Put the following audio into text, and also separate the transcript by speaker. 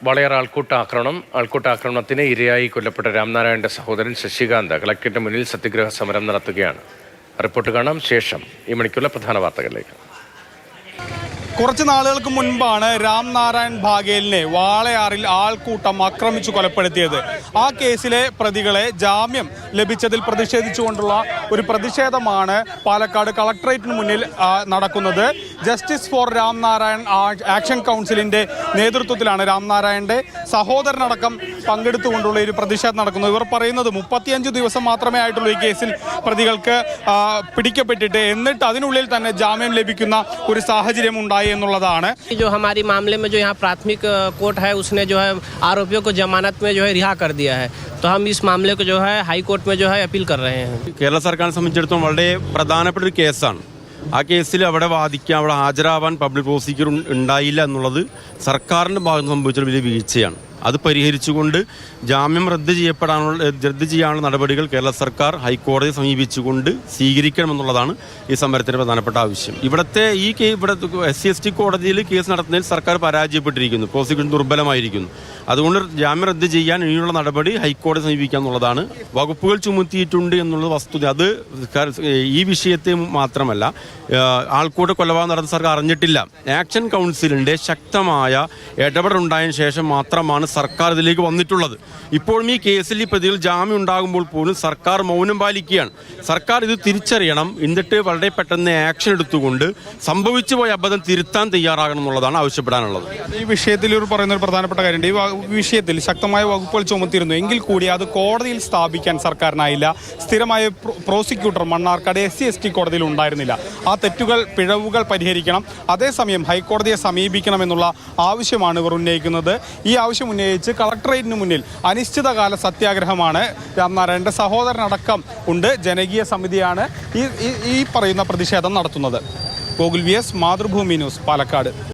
Speaker 1: വാളയാർ ആൾക്കൂട്ടാക്രമണത്തിന് ഇരയായി കൊല്ലപ്പെട്ട രാംനാരായണന്റെ സഹോദരൻ ശശികാന്ത് കളക്ടറേറ്റിന് മുന്നിൽ സത്യഗ്രഹ സമരം നടത്തുകയാണ്. റിപ്പോർട്ട് കാണാം. ശേഷം ഈ മണിക്കുള്ള പ്രധാന വാർത്തകളിലേക്ക്.
Speaker 2: കുറച്ച് നാളുകൾക്ക് മുൻപാണ് രാംനാരായൺ ഭാഗേലിനെ വാളയാറിൽ ആൾക്കൂട്ടം ആക്രമിച്ചു കൊലപ്പെടുത്തിയത്. ആ കേസിലെ പ്രതികളെ ജാമ്യം ലഭിച്ചതിൽ പ്രതിഷേധിച്ചുകൊണ്ടുള്ള ഒരു പ്രതിഷേധമാണ് പാലക്കാട് കളക്ടറേറ്റിന് മുന്നിൽ നടക്കുന്നത്. ജസ്റ്റിസ് ഫോർ രാംനാരായൺ ആക്ഷൻ കൗൺസിലിന്റെ നേതൃത്വത്തിലാണ് രാംനാരായണന്റെ സഹോദരനടക്കം പങ്കെടുത്തുകൊണ്ടുള്ള ഒരു പ്രതിഷേധം നടക്കുന്നത്. ഇവർ പറയുന്നത് 35 ദിവസം മാത്രമേ ആയിട്ടുള്ളൂ ഈ കേസിൽ പ്രതികൾക്ക് പിടിക്കപ്പെട്ടിട്ട്, എന്നിട്ട് അതിനുള്ളിൽ തന്നെ ജാമ്യം ലഭിക്കുന്ന ഒരു സാഹചര്യം ഉണ്ടായി എന്നുള്ളതാണ്.
Speaker 3: जो हमारी मामले में जो यहाँ प्राथमिक कोर्ट है उसने जो है आरोपियों को जमानत में जो है रिहा कर दिया है, तो हम इस मामले को जो है हाई कोर्ट में जो है अपील कर रहे हैं.
Speaker 4: കേരള സർക്കാരിനെ സംബന്ധിച്ചിടത്തോളം വളരെ പ്രധാനപ്പെട്ട ഒരു കേസാണ്. ആ കേസിൽ അവിടെ വാദിക്കാൻ, അവിടെ ഹാജരാവാൻ പബ്ലിക് പ്രോസിക്യൂട്ടർ ഉണ്ടായില്ല എന്നുള്ളത് സർക്കാരിൻ്റെ ഭാഗത്ത് സംഭവിച്ച വലിയ വീഴ്ചയാണ്. അത് പരിഹരിച്ചുകൊണ്ട് ജാമ്യം റദ്ദ് ചെയ്യാനുള്ള നടപടികൾ കേരള സർക്കാർ ഹൈക്കോടതിയെ സമീപിച്ചുകൊണ്ട് സ്വീകരിക്കണമെന്നുള്ളതാണ് ഈ സമരത്തിന്റെ പ്രധാനപ്പെട്ട ആവശ്യം. ഇവിടെ SC/ST കോടതിയിൽ കേസ് നടത്തുന്നതിൽ സർക്കാർ പരാജയപ്പെട്ടിരിക്കുന്നു, പ്രോസിക്യൂഷൻ ദുർബലമായിരിക്കുന്നു. അതുകൊണ്ട് ജാമ്യം റദ്ദ് ചെയ്യാൻ ഇനിയുള്ള നടപടി ഹൈക്കോടതി സമീപിക്കുക എന്നുള്ളതാണ്. വകുപ്പുകൾ ചുമത്തിയിട്ടുണ്ട് എന്നുള്ളത് വസ്തുത. അത് ഈ വിഷയത്തെ മാത്രമല്ല, ആൾക്കൂട്ട കൊലപാതകം നടന്ന സർക്കാർ അറിഞ്ഞിട്ടില്ല. ആക്ഷൻ കൗൺസിലിന്റെ ശക്തമായ ഇടപെടലുണ്ടായതിനു ശേഷം മാത്രമാണ് സർക്കാർ ഇതിലേക്ക് വന്നിട്ടുള്ളത്. ഇപ്പോഴും ഈ കേസിൽ ഈ പ്രതികൾ ജാമ്യം ഉണ്ടാകുമ്പോൾ പോലും സർക്കാർ മൗനം പാലിക്കുകയാണ്. സർക്കാർ ഇത് തിരിച്ചറിയണം, എന്നിട്ട് വളരെ പെട്ടെന്ന് ആക്ഷൻ എടുത്തുകൊണ്ട് സംഭവിച്ചു പോയ അബദ്ധം തിരുത്താൻ തയ്യാറാകണം എന്നുള്ളതാണ് ആവശ്യപ്പെടാനുള്ളത്.
Speaker 2: ഈ വിഷയത്തിൽ പറയുന്ന ഒരു പ്രധാനപ്പെട്ട കാര്യമുണ്ട്. ഈ വിഷയത്തിൽ ശക്തമായ വകുപ്പുകൾ ചുമത്തിയിരുന്നു, എങ്കിൽ കൂടി അത് കോടതിയിൽ സ്ഥാപിക്കാൻ സർക്കാരിനായില്ല. സ്ഥിരമായ പ്രോസിക്യൂട്ടർ മണ്ണാർക്കാട് SC/ST കോടതിയിൽ ഉണ്ടായിരുന്നില്ല. ആ പിഴവുകൾ പരിഹരിക്കണം, അതേസമയം ഹൈക്കോടതിയെ സമീപിക്കണമെന്നുള്ള ആവശ്യമാണ് ഇവർ ഉന്നയിക്കുന്നത്. ഈ ആവശ്യം ഉന്നയിച്ച് കളക്ടറേറ്റിന് മുന്നിൽ അനിശ്ചിതകാല സത്യാഗ്രഹമാണ്. രാംനാരായണന്റെ സഹോദരനടക്കം ഉണ്ട്. ജനകീയ സമിതിയാണ് ഈ പറയുന്ന പ്രതിഷേധം നടത്തുന്നത്. Gokul VS, Mathrubhumi news, Palakkad.